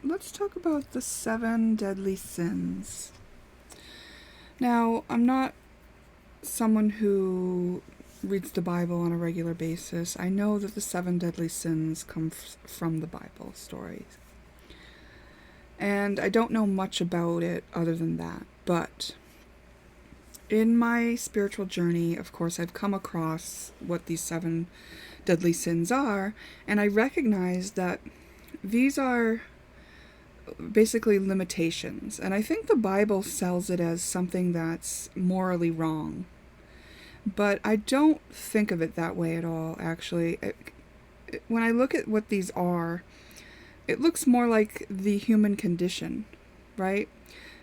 let's talk about the 7 deadly sins. Now, I'm not someone who reads the Bible on a regular basis. I know that the 7 deadly sins come from the Bible stories. And I don't know much about it other than that. But in my spiritual journey, of course, I've come across what these 7 deadly sins are, and I recognize that these are basically limitations. And I think the Bible sells it as something that's morally wrong. But I don't think of it that way at all, actually. When I look at what these are, it looks more like the human condition, right?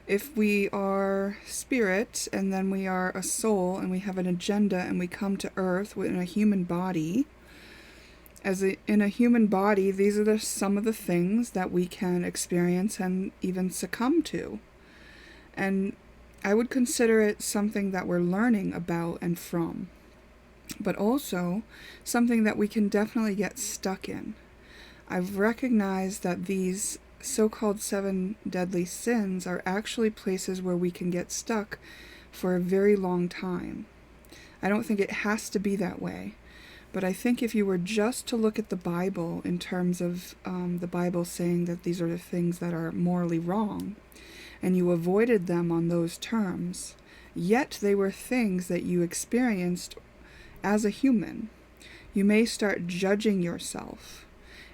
If we are spirit and then we are a soul and we have an agenda and we come to earth in a human body, in a human body, these are some of the things that we can experience and even succumb to. And I would consider it something that we're learning about and from, but also something that we can definitely get stuck in. I've recognized that these so-called 7 deadly sins are actually places where we can get stuck for a very long time. I don't think it has to be that way. But I think if you were just to look at the Bible in terms of the Bible saying that these are the things that are morally wrong, and you avoided them on those terms, yet they were things that you experienced as a human, you may start judging yourself.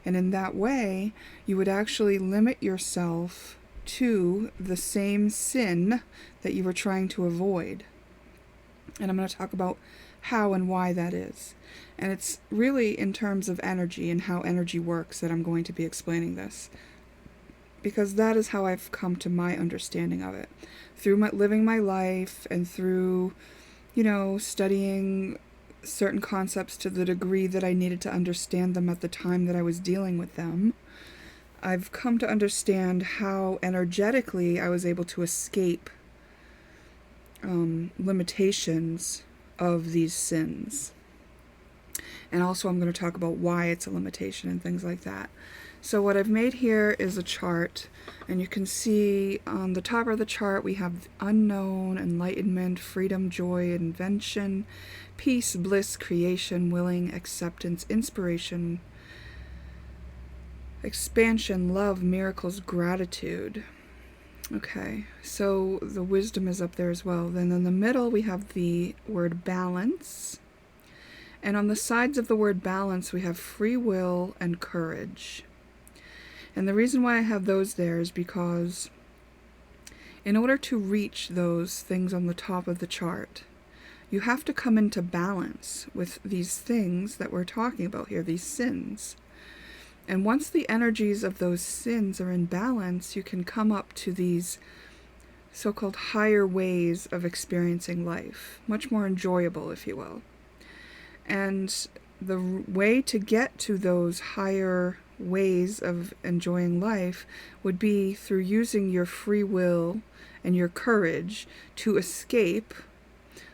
And in that way, you would actually limit yourself to the same sin that you were trying to avoid. And I'm going to talk about how and why that is. And it's really in terms of energy and how energy works that I'm going to be explaining this. Because that is how I've come to my understanding of it. Through living my life and through, studying certain concepts to the degree that I needed to understand them at the time that I was dealing with them, I've come to understand how energetically I was able to escape limitations of these sins. And also I'm going to talk about why it's a limitation and things like that. So what I've made here is a chart, and you can see on the top of the chart we have unknown, enlightenment, freedom, joy, invention, peace, bliss, creation, willing, acceptance, inspiration, expansion, love, miracles, gratitude. Okay, so the wisdom is up there as well. Then in the middle we have the word balance. And on the sides of the word balance we have free will and courage. And the reason why I have those there is because in order to reach those things on the top of the chart, you have to come into balance with these things that we're talking about here, these sins. And once the energies of those sins are in balance, you can come up to these so-called higher ways of experiencing life, much more enjoyable, if you will. And the way to get to those higher ways of enjoying life would be through using your free will and your courage to escape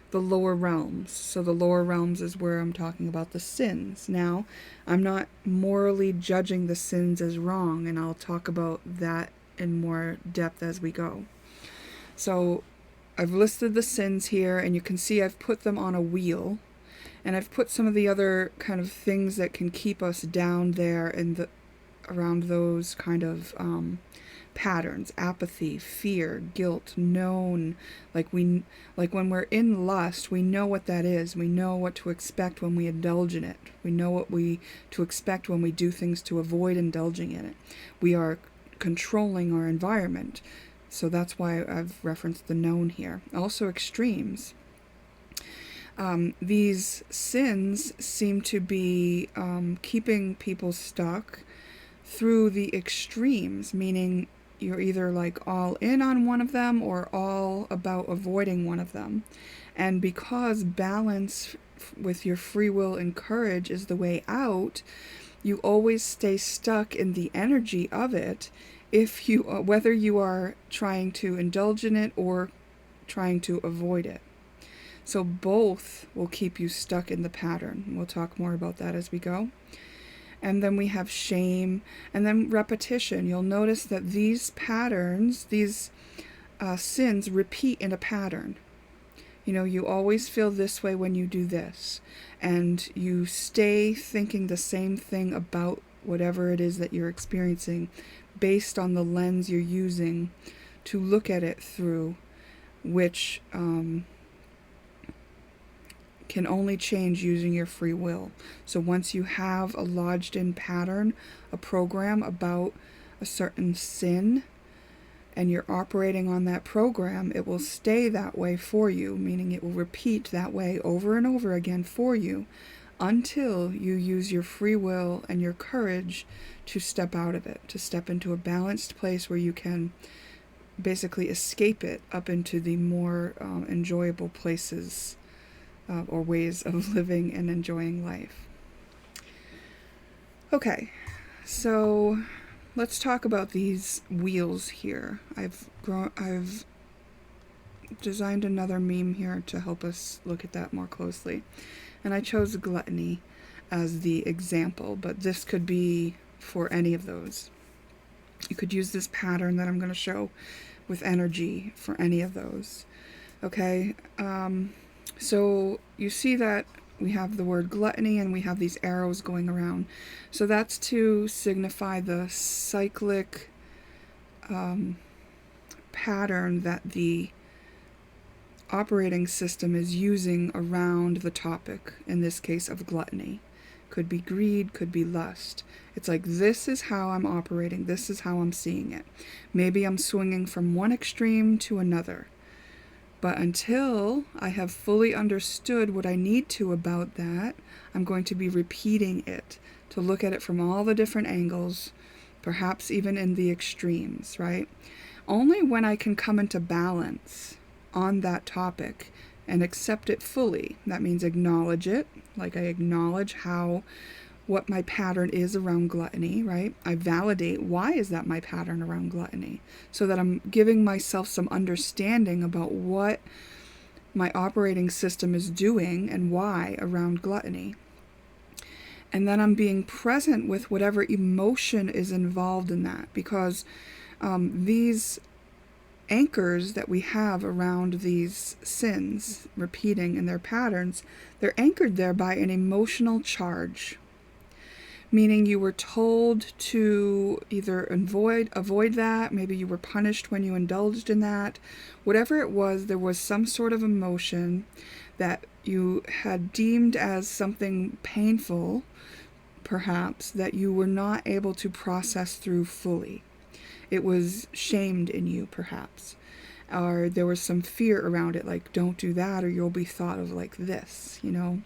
the lower realms. So the lower realms is where I'm talking about the sins. Now, I'm not morally judging the sins as wrong, and I'll talk about that in more depth as we go. So I've listed the sins here, and you can see I've put them on a wheel. And I've put some of the other kind of things that can keep us down there in around those kind of patterns: apathy, fear, guilt, known. Like when we're in lust, we know what that is. We know what to expect when we indulge in it. We know what to expect when we do things to avoid indulging in it. We are controlling our environment. So that's why I've referenced the known here. Also extremes. These sins seem to be keeping people stuck through the extremes, meaning you're either like all in on one of them or all about avoiding one of them. And because balance with your free will and courage is the way out, you always stay stuck in the energy of it, if you whether you are trying to indulge in it or trying to avoid it. So both will keep you stuck in the pattern. We'll talk more about that as we go. and then we have shame, and then repetition. You'll notice that these patterns, these sins repeat in a pattern. You know, you always feel this way when you do this, and you stay thinking the same thing about whatever it is that you're experiencing based on the lens you're using to look at it through, which can only change using your free will. So once you have a lodged in pattern, a program about a certain sin, and you're operating on that program, it will stay that way for you, meaning it will repeat that way over and over again for you until you use your free will and your courage to step out of it, to step into a balanced place where you can basically escape it up into the more enjoyable places or ways of living and enjoying life. Okay, so let's talk about these wheels here. I've designed another meme here to help us look at that more closely. And I chose gluttony as the example, but this could be for any of those. You could use this pattern that I'm going to show with energy for any of those. Okay, so you see that we have the word gluttony and we have these arrows going around. So that's to signify the cyclic pattern that the operating system is using around the topic, in this case of gluttony. Could be greed, could be lust. It's like, this is how I'm operating, this is how I'm seeing it. Maybe I'm swinging from one extreme to another. But until I have fully understood what I need to about that, I'm going to be repeating it, to look at it from all the different angles, perhaps even in the extremes, right? Only when I can come into balance on that topic and accept it fully, that means acknowledge it, like I acknowledge what my pattern is around gluttony, right? I validate, why is that my pattern around gluttony? So that I'm giving myself some understanding about what my operating system is doing and why around gluttony. And then I'm being present with whatever emotion is involved in that, because these anchors that we have around these sins repeating in their patterns, they're anchored there by an emotional charge. Meaning you were told to either avoid that, maybe you were punished when you indulged in that. Whatever it was, there was some sort of emotion that you had deemed as something painful, perhaps, that you were not able to process through fully. It was shamed in you, perhaps. Or there was some fear around it, like, don't do that or you'll be thought of like this, you know.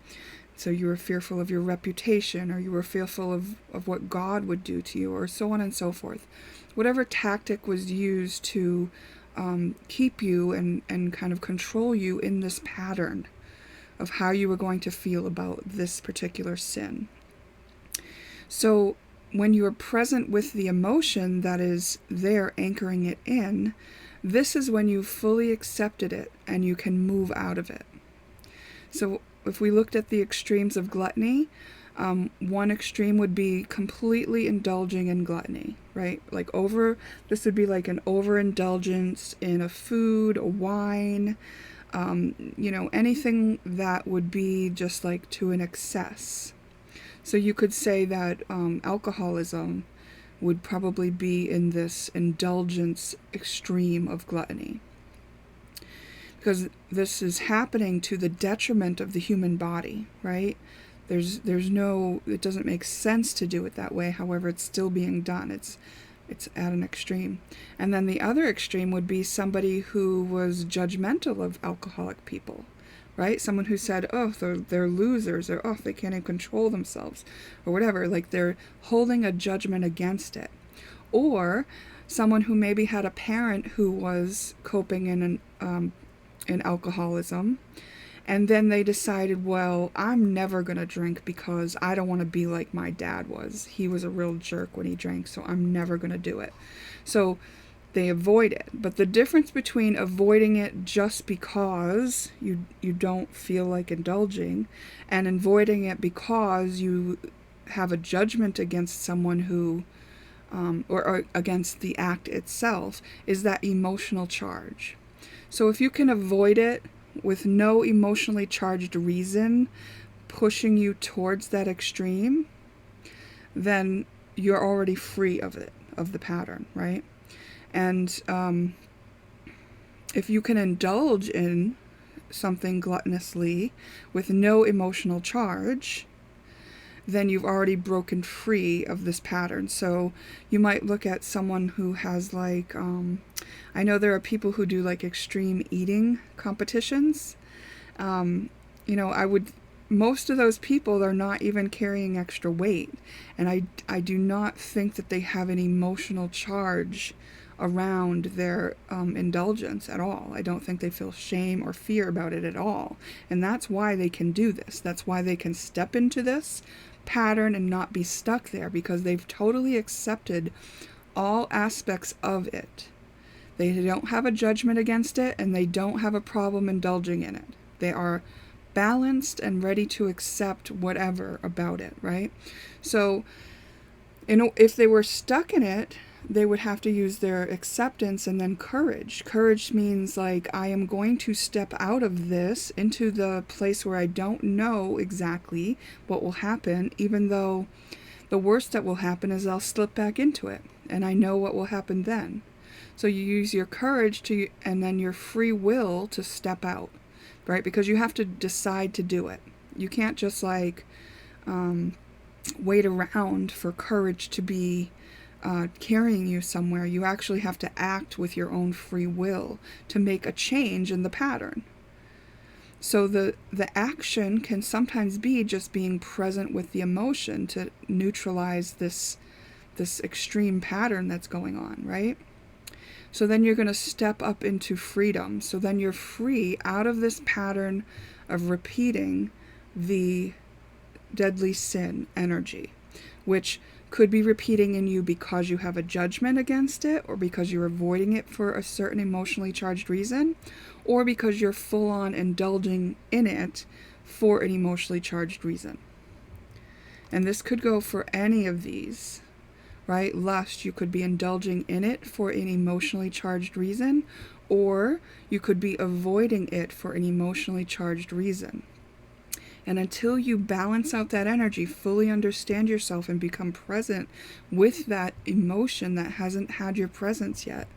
So you were fearful of your reputation, or you were fearful of what God would do to you, or so on and so forth. Whatever tactic was used to keep you and kind of control you in this pattern of how you were going to feel about this particular sin. So when you are present with the emotion that is there anchoring it in, this is when you fully accepted it and you can move out of it. So if we looked at the extremes of gluttony, one extreme would be completely indulging in gluttony, right? Like this would be like an overindulgence in a food, a wine, anything that would be just like to an excess. So you could say that alcoholism would probably be in this indulgence extreme of gluttony, because this is happening to the detriment of the human body, right? There's no, it doesn't make sense to do it that way. However, it's still being done. It's at an extreme. And then the other extreme would be somebody who was judgmental of alcoholic people, right? Someone who said, oh, they're losers, or oh, they can't even control themselves, or whatever. Like they're holding a judgment against it. Or someone who maybe had a parent who was coping in alcoholism, and then they decided, well, I'm never going to drink because I don't want to be like my dad was. He was a real jerk when he drank, so I'm never going to do it. So they avoid it. But the difference between avoiding it just because you don't feel like indulging, and avoiding it because you have a judgment against someone who, or against the act itself, is that emotional charge. So if you can avoid it with no emotionally charged reason pushing you towards that extreme, then you're already free of it, of the pattern, right? And if you can indulge in something gluttonously with no emotional charge, then you've already broken free of this pattern. So you might look at someone who has like, I know there are people who do like extreme eating competitions. Most of those people are not even carrying extra weight. And I do not think that they have an emotional charge around their indulgence at all. I don't think they feel shame or fear about it at all. And that's why they can do this. That's why they can step into this pattern and not be stuck there, because they've totally accepted all aspects of it. They don't have a judgment against it, and they don't have a problem indulging in it. They are balanced and ready to accept whatever about it, right? So, if they were stuck in it, they would have to use their acceptance and then courage. Courage means like, I am going to step out of this into the place where I don't know exactly what will happen, even though the worst that will happen is I'll slip back into it, and I know what will happen then. So you use your courage and then your free will to step out, right? Because you have to decide to do it. You can't just like wait around for courage to be carrying you somewhere. You actually have to act with your own free will to make a change in the pattern. So the action can sometimes be just being present with the emotion to neutralize this extreme pattern that's going on, right? So then you're going to step up into freedom. So then you're free out of this pattern of repeating the deadly sin energy, which could be repeating in you because you have a judgment against it, or because you're avoiding it for a certain emotionally charged reason, or because you're full on indulging in it for an emotionally charged reason. And this could go for any of these, right? Lust, you could be indulging in it for an emotionally charged reason, or you could be avoiding it for an emotionally charged reason. And until you balance out that energy, fully understand yourself, and become present with that emotion that hasn't had your presence yet,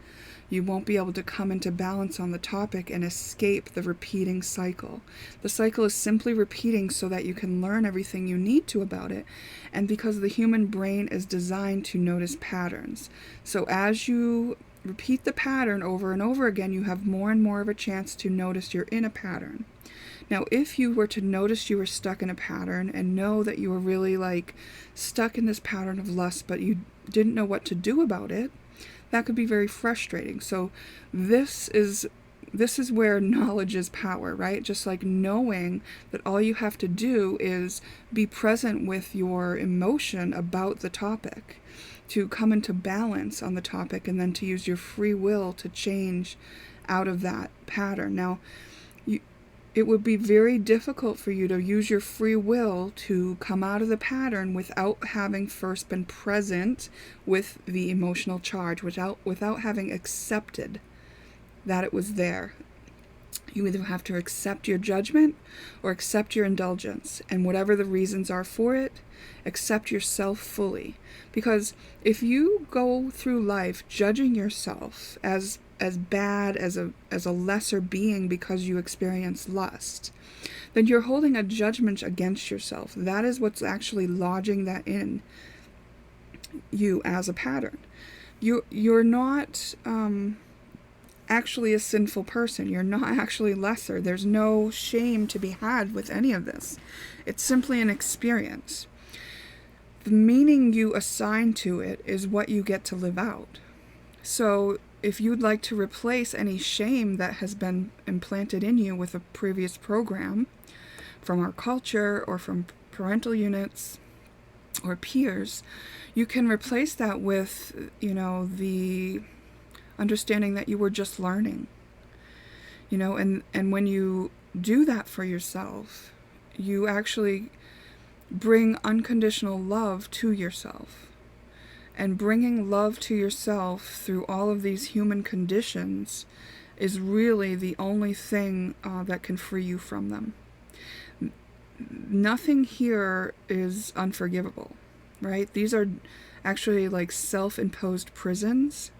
you won't be able to come into balance on the topic and escape the repeating cycle. The cycle is simply repeating so that you can learn everything you need to about it, and because the human brain is designed to notice patterns. So as you repeat the pattern over and over again, you have more and more of a chance to notice you're in a pattern. Now, if you were to notice you were stuck in a pattern and know that you were really like stuck in this pattern of lust, but you didn't know what to do about it, that could be very frustrating. So this is where knowledge is power, right? Just like knowing that all you have to do is be present with your emotion about the topic, to come into balance on the topic, and then to use your free will to change out of that pattern. Now, it would be very difficult for you to use your free will to come out of the pattern without having first been present with the emotional charge, without having accepted that it was there. You either have to accept your judgment or accept your indulgence, and whatever the reasons are for it, accept yourself fully. Because if you go through life judging yourself as bad, as a lesser being because you experience lust, then you're holding a judgment against yourself. That is what's actually lodging that in you as a pattern. You're not actually a sinful person. You're not actually lesser. There's no shame to be had with any of this. It's simply an experience. The meaning you assign to it is what you get to live out. So if you'd like to replace any shame that has been implanted in you with a previous program from our culture or from parental units or peers, you can replace that with, the understanding that you were just learning. And when you do that for yourself, you actually bring unconditional love to yourself. And bringing love to yourself through all of these human conditions is really the only thing that can free you from them. Nothing here is unforgivable, right? These are actually like self-imposed prisons,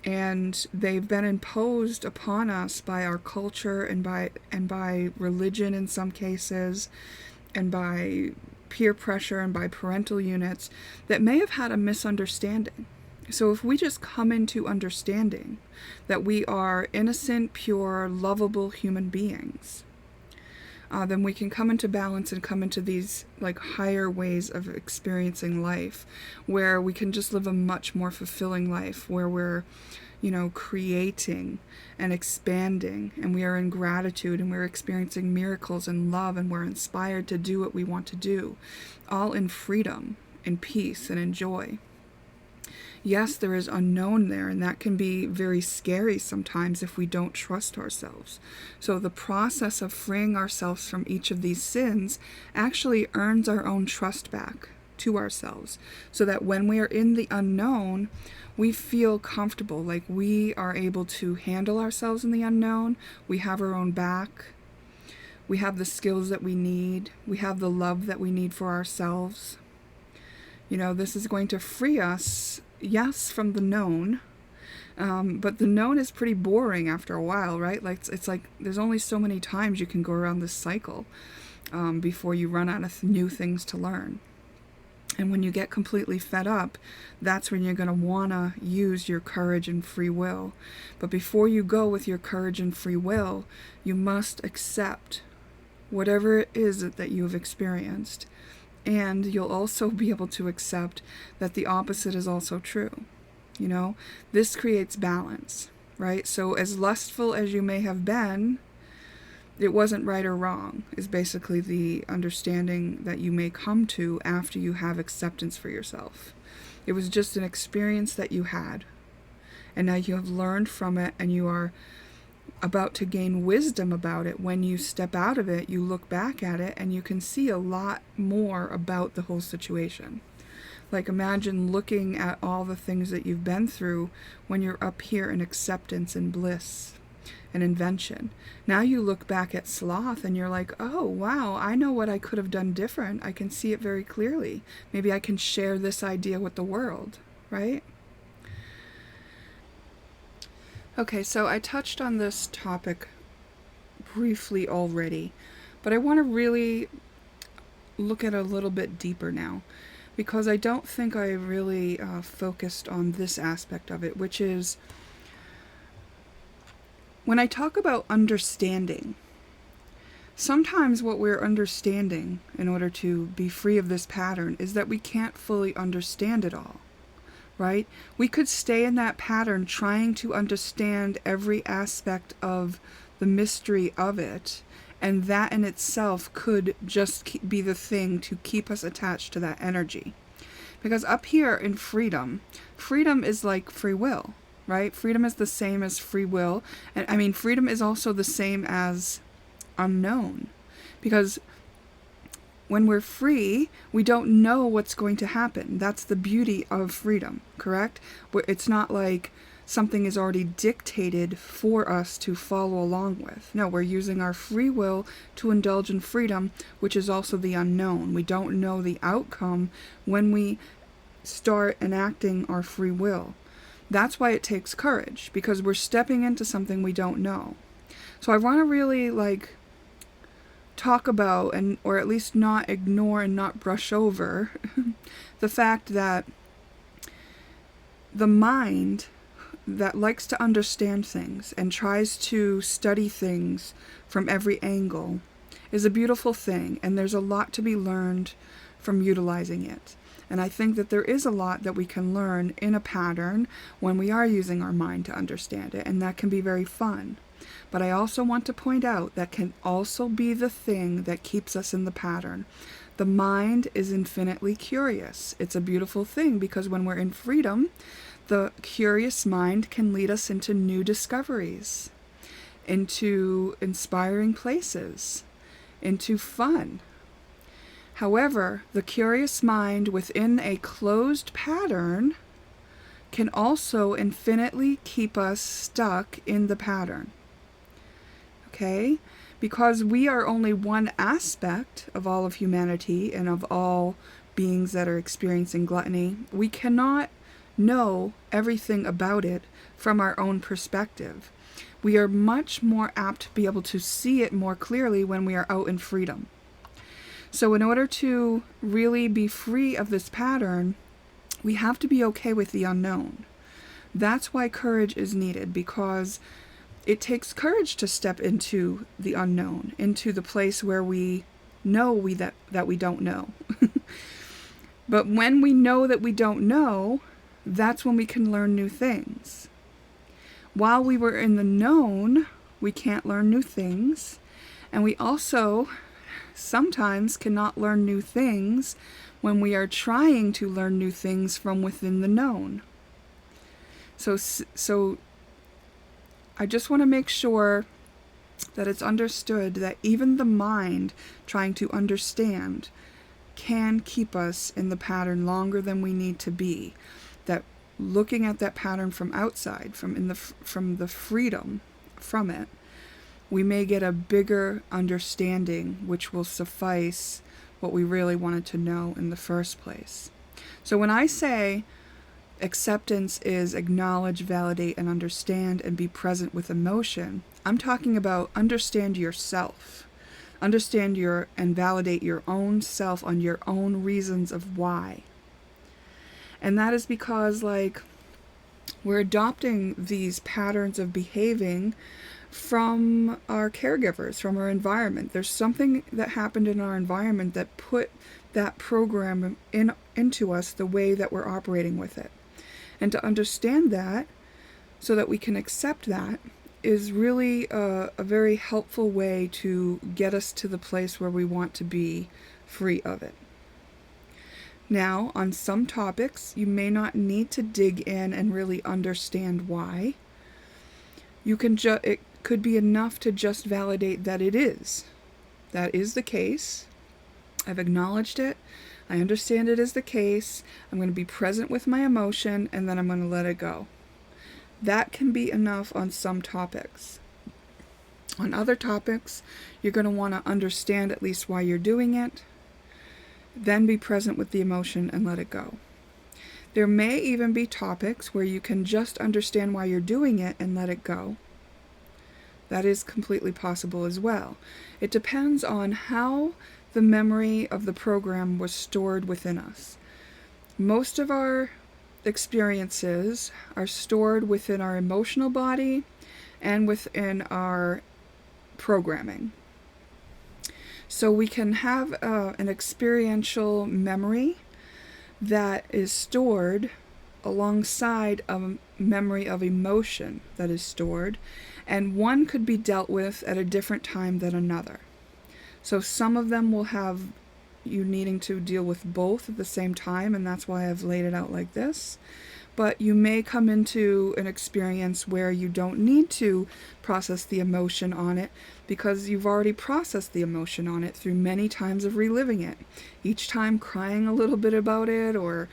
and they've been imposed upon us by our culture and by religion in some cases, and by peer pressure and by parental units that may have had a misunderstanding. So if we just come into understanding that we are innocent, pure, lovable human beings, then we can come into balance and come into these like higher ways of experiencing life, where we can just live a much more fulfilling life, where we're, creating and expanding, and we are in gratitude, and we're experiencing miracles and love, and we're inspired to do what we want to do, all in freedom, in peace, and in joy. Yes, there is unknown there, and that can be very scary sometimes if we don't trust ourselves. So the process of freeing ourselves from each of these sins actually earns our own trust back to ourselves, so that when we are in the unknown, we feel comfortable, like we are able to handle ourselves in the unknown. We have our own back. We have the skills that we need. We have the love that we need for ourselves. This is going to free us, yes, from the known, but the known is pretty boring after a while, right? Like it's like there's only so many times you can go around this cycle before you run out of new things to learn. And when you get completely fed up, that's when you're going to want to use your courage and free will. But before you go with your courage and free will, you must accept whatever it is that you have experienced. And you'll also be able to accept that the opposite is also true. This creates balance, right? So as lustful as you may have been, it wasn't right or wrong, is basically the understanding that you may come to after you have acceptance for yourself. It was just an experience that you had, and now you have learned from it, and you are about to gain wisdom about it. When you step out of it, you look back at it, and you can see a lot more about the whole situation. Like, imagine looking at all the things that you've been through when you're up here in acceptance and bliss and invention. Now you look back at sloth and you're like, oh wow, I know what I could have done different. I can see it very clearly. Maybe I can share this idea with the world, right? Okay, so I touched on this topic briefly already, but I want to really look at it a little bit deeper now, because I don't think I really focused on this aspect of it, which is when I talk about understanding. Sometimes what we're understanding in order to be free of this pattern is that we can't fully understand it all, right? We could stay in that pattern trying to understand every aspect of the mystery of it, and that in itself could just be the thing to keep us attached to that energy. Because up here in freedom is like free will, right? Freedom is the same as free will. And I mean, freedom is also the same as unknown. Because when we're free, we don't know what's going to happen. That's the beauty of freedom, correct? It's not like something is already dictated for us to follow along with. No, we're using our free will to indulge in freedom, which is also the unknown. We don't know the outcome when we start enacting our free will. That's why it takes courage, because we're stepping into something we don't know. So I want to really talk about, or at least not ignore and not brush over the fact that the mind that likes to understand things and tries to study things from every angle is a beautiful thing, and there's a lot to be learned from utilizing it. And I think that there is a lot that we can learn in a pattern when we are using our mind to understand it, and that can be very fun. But I also want to point out that can also be the thing that keeps us in the pattern. The mind is infinitely curious. It's a beautiful thing, because when we're in freedom, the curious mind can lead us into new discoveries, into inspiring places, into fun. However, the curious mind within a closed pattern can also infinitely keep us stuck in the pattern. Okay? Because we are only one aspect of all of humanity and of all beings that are experiencing gluttony, we cannot know everything about it from our own perspective. We are much more apt to be able to see it more clearly when we are out in freedom. So in order to really be free of this pattern, we have to be okay with the unknown. That's why courage is needed, because it takes courage to step into the unknown, into the place where we know that we don't know. But when we know that we don't know, that's when we can learn new things. While we were in the known, we can't learn new things. And we also sometimes cannot learn new things when we are trying to learn new things from within the known. So I just want to make sure that it's understood that even the mind trying to understand can keep us in the pattern longer than we need to be. That looking at that pattern from outside, from the freedom from it, we may get a bigger understanding which will suffice what we really wanted to know in the first place. So when I say acceptance is acknowledge, validate, and understand and be present with emotion, I'm talking about understand yourself. Understand and validate your own self on your own reasons of why. And that is because, we're adopting these patterns of behaving from our caregivers, from our environment. There's something that happened in our environment that put that program into us the way that we're operating with it. And to understand that, so that we can accept that, is really a very helpful way to get us to the place where we want to be free of it. Now, on some topics, you may not need to dig in and really understand why. It could be enough to just validate that it is. That is the case. I've acknowledged it. I understand it is the case. I'm going to be present with my emotion, and then I'm going to let it go. That can be enough on some topics. On other topics, you're going to want to understand at least why you're doing it, then be present with the emotion and let it go. There may even be topics where you can just understand why you're doing it and let it go. That is completely possible as well. It depends on how the memory of the program was stored within us. Most of our experiences are stored within our emotional body and within our programming. So we can have an experiential memory that is stored alongside a memory of emotion that is stored, and one could be dealt with at a different time than another. So some of them will have you needing to deal with both at the same time, and that's why I've laid it out like this. But you may come into an experience where you don't need to process the emotion on it because you've already processed the emotion on it through many times of reliving it. Each time crying a little bit about it, or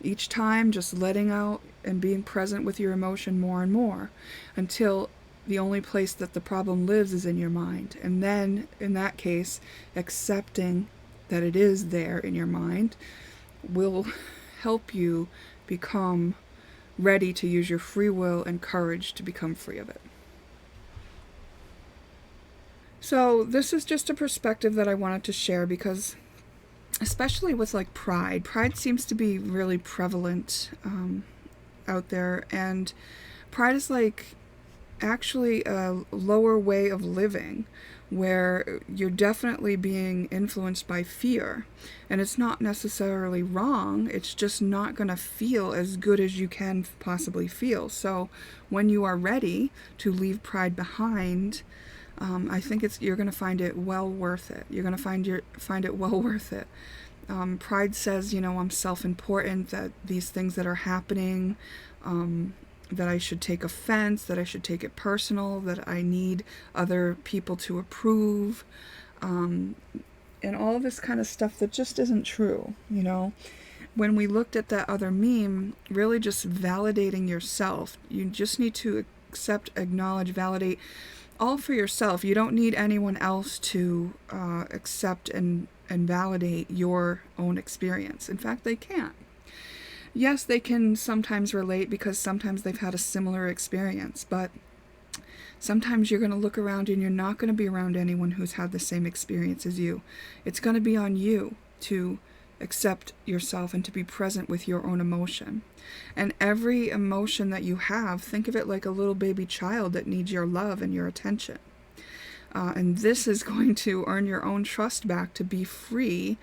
each time just letting out and being present with your emotion more and more, until the only place that the problem lives is in your mind. And then, in that case, accepting that it is there in your mind will help you become ready to use your free will and courage to become free of it. So this is just a perspective that I wanted to share because, especially with pride seems to be really prevalent out there, and pride is actually a lower way of living where you're definitely being influenced by fear, and it's not necessarily wrong, it's just not going to feel as good as you can possibly feel. So when you are ready to leave pride behind, I think you're going to find it well worth it. You're going to find it well worth it. Pride says, I'm self-important, that these things that are happening, that I should take offense, that I should take it personal, that I need other people to approve. and all this kind of stuff that just isn't true, you know. When we looked at that other meme, really just validating yourself. You just need to accept, acknowledge, validate all for yourself. You don't need anyone else to accept and validate your own experience. In fact, they can't. Yes, they can sometimes relate because sometimes they've had a similar experience, but sometimes you're going to look around and you're not going to be around anyone who's had the same experience as you. It's going to be on you to accept yourself and to be present with your own emotion. And every emotion that you have, think of it like a little baby child that needs your love and your attention. And this is going to earn your own trust back to be free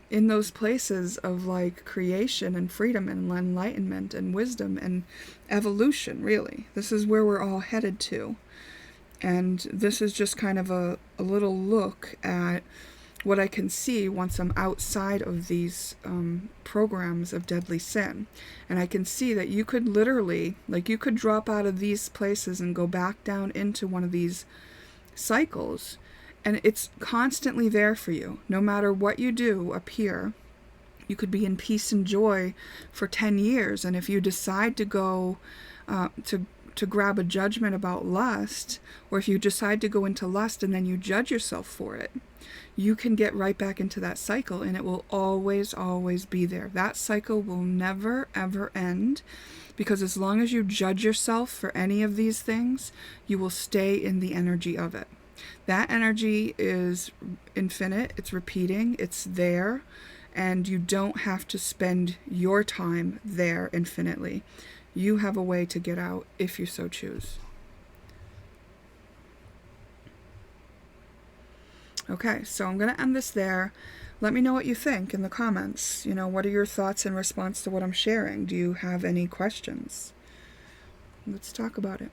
in those places of like creation and freedom and enlightenment and wisdom and evolution, really. This is where we're all headed to. And this is just kind of a little look at what I can see once I'm outside of these programs of deadly sin. And I can see that you could literally, like you could drop out of these places and go back down into one of these cycles, and it's constantly there for you. No matter what you do up here, you could be in peace and joy for 10 years, and if you decide to go to grab a judgment about lust, or if you decide to go into lust and then you judge yourself for it, you can get right back into that cycle, and it will always, always be there. That cycle will never, ever end, because as long as you judge yourself for any of these things, you will stay in the energy of it. That energy is infinite, it's repeating, it's there, and you don't have to spend your time there infinitely. You have a way to get out if you so choose. Okay, so I'm going to end this there. Let me know what you think in the comments. You know, what are your thoughts in response to what I'm sharing? Do you have any questions? Let's talk about it.